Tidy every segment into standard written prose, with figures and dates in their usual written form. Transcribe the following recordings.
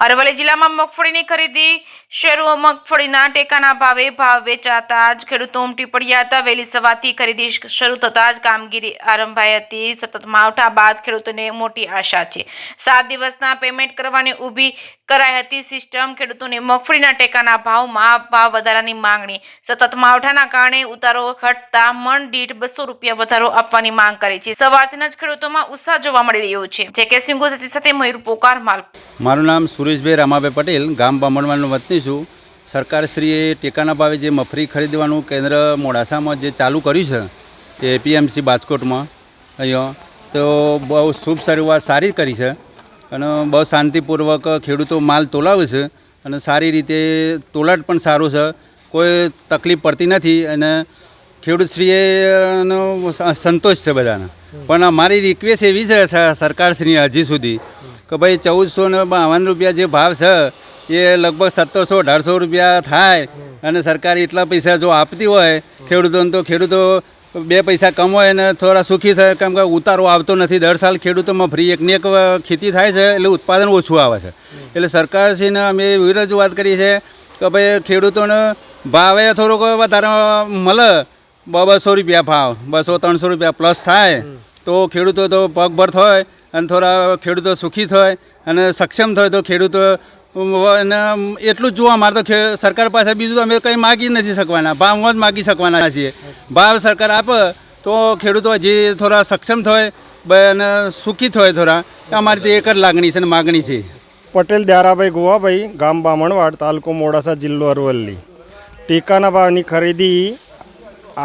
અરવલ્લી જિલ્લામાં મગફળીની ખરીદી શરૂ મગફળીના ટેકાના ભાવ વેચાતા જ ખેડૂતો ઉમટી પડ્યા હતા। વહેલી સવારથી ખરીદી શરૂ થતાં જ કામગીરી આરંભાઈ હતી। સતત માવઠા બાદ ખેડૂતોને મોટી આશા છે। 7 દિવસના પેમેન્ટ કરવાની ઊભી કરાઈ હતી સિસ્ટમ। ખેડૂતોને મગફળીના ટેકાના ભાવમાં ભાવ વધારાની માંગણી। સતત માવઠાના કારણે ઉતારો ઘટતા મણ દીઠ 200 રૂપિયા વધારો આપવાની માંગ કરી છે। સવારથી જ ખેડૂતોમાં ઉત્સાહ જોવા મળી રહ્યો છે। જે સિંગુ સાથે મયુર પોકાર માલ। મારું નામ સુરેશભાઈ રામાભાઈ પટેલ, ગામ બામણવાનો વતની છું। સરકારશ્રીએ ટેકાના ભાવે જે મગફળી ખરીદવાનું કેન્દ્ર મોડાસામાં જે ચાલુ કર્યું છે એપીએમસી બાજકોટમાં અહીંયા, તો બહુ શુભ શરૂઆત સારી કરી છે અને બહુ શાંતિપૂર્વક ખેડૂતો માલ તોલાવે છે અને સારી રીતે તોલાટ પણ સારું છે, કોઈ તકલીફ પડતી નથી અને ખેડૂતશ્રીએ સંતોષ છે બધાને। પણ અમારી રિક્વેસ્ટ એવી છે સરકારશ્રીને હજી સુધી કે ભાઈ 1452 રૂપિયા જે ભાવ છે એ લગભગ 1700-1800 રૂપિયા થાય અને સરકાર એટલા પૈસા જો આપતી હોય ખેડૂતોને તો ખેડૂતો 2 પૈસા કમાય અને થોડા સુખી થાય, કેમ કે ઉતારો આવતો નથી। દર સાલ ખેડૂતોમાં ફ્રી એકની એક ખેતી થાય છે એટલે ઉત્પાદન ઓછું આવે છે। એટલે સરકારશ્રીને અમે એવી રજૂઆત કરી છે કે ભાઈ ખેડૂતોને ભાવે થોડોક વધારે મળે, 200 રૂપિયા ભાવ, 200-300 રૂપિયા પ્લસ થાય તો ખેડૂતો તો પગભર થાય અને થોડા ખેડૂતો સુખી થાય અને સક્ષમ થાય તો ખેડૂતો અને એટલું જ જોવા મારે તો સરકાર પાસે બીજું તો અમે કંઈ માગી નથી શકવાના, ભાવમાં જ માગી શકવાના છીએ। ભાવ સરકાર આપે તો ખેડૂતો હજી થોડા સક્ષમ થાય અને સુખી થાય થોડા, અમારી તો એક જ લાગણી છે અને માગણી છે। પટેલ દ્યારાભાઈ ગોવાભાઈ, ગામ બામણવાડ, તાલુકો મોડાસા, જિલ્લો અરવલ્લી। ટેકાના ભાવની ખરીદી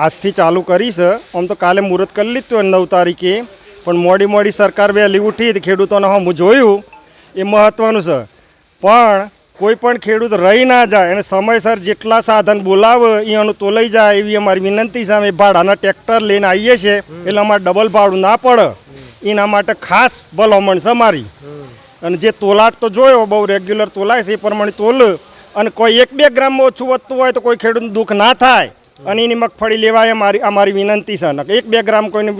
આજથી ચાલુ કરી છે। આમ તો કાલે મુહૂર્ત કરી લીધું 9 તારીખે, પણ મોડી સરકાર વહેલી ઉઠી ખેડૂતોને હું જોયું એ મહત્ત્વનું છે। પણ કોઈ પણ ખેડૂત રહી ના જાય અને સમયસર જેટલા સાધન બોલાવે એનું તો લઈ જાય એવી અમારી વિનંતી છે। અમે ભાડાના ટ્રેક્ટર લઈને આવીએ છીએ એટલે અમારે ડબલ ભાડું ના પડે એના માટે ખાસ ભલામણ છે મારી। અને જે તોલાટ તો જોયો બહુ રેગ્યુલર તોલાય છે એ પ્રમાણે તોલ, અને કોઈ 1-2 ગ્રામમાં ઓછું વધતું હોય તો કોઈ ખેડૂતનું દુઃખ ના થાય અને એની મગફળી લેવાય અમારી વિનંતી છે। 1-2 ગ્રામ કોઈને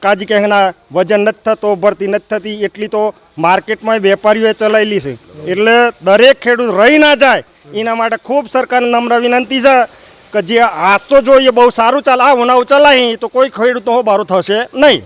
કાજી કેના વજન નથી થતો, ભરતી નથી થતી એટલી તો માર્કેટમાં વેપારીઓએ ચલાવેલી છે। એટલે દરેક ખેડૂત રહી ના જાય એના માટે ખૂબ સરકારને નમ્ર વિનંતી છે કે જે આજ તો જોઈએ બહુ સારું ચાલે, આ ઉનાળું ચલાવી તો કોઈ ખેડૂતો બારો થશે નહીં।